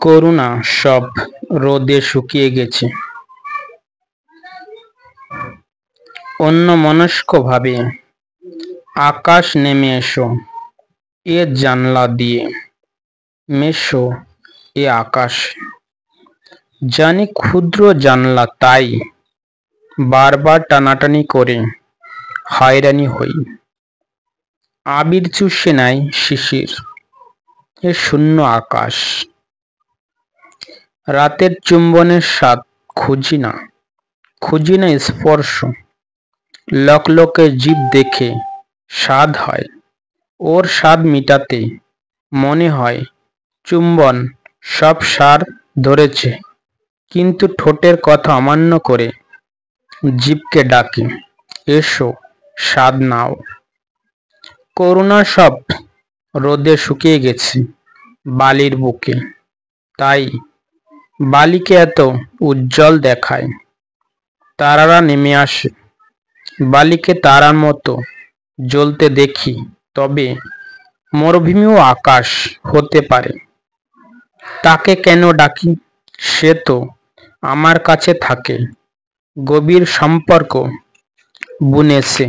করুণা সব রোদে শুকিয়ে গেছে। অন্যমনস্কভাবে আকাশ নেমে এসো এ জানলা দিয়ে, মেশো এ আকাশ। জানি ক্ষুদ্র জানলা, তাই বারবার টানাটানি করে হয়রানি হই। আবির চুষে নেয় শিশির এ শূন্য আকাশ। রাতের চুম্বনের স্বাদ খুঁজি না, খুঁজি না স্পর্শ। লকলকে জিভ দেখে স্বাদ হয়, ওর স্বাদ মিটাতে মনে হয় চুম্বন সব সার ধরেছে। কিন্তু ঠোঁটের কথা অমান্য করে জিভকে ডাকে, এসো স্বাদ নাও। করুণা সব রোদে শুকিয়ে গেছে বালির বুকে, তাই বালিকে এত উজ্জ্বল দেখায়। তারারা নেমে আসে, বালিকে তারার মতো জ্বলতে দেখি। তবে মরুভূমিও আকাশ হতে পারে। তাকে কেন ডাকি? সে তো আমার কাছে থাকে, গভীর সম্পর্ক বুনেছে।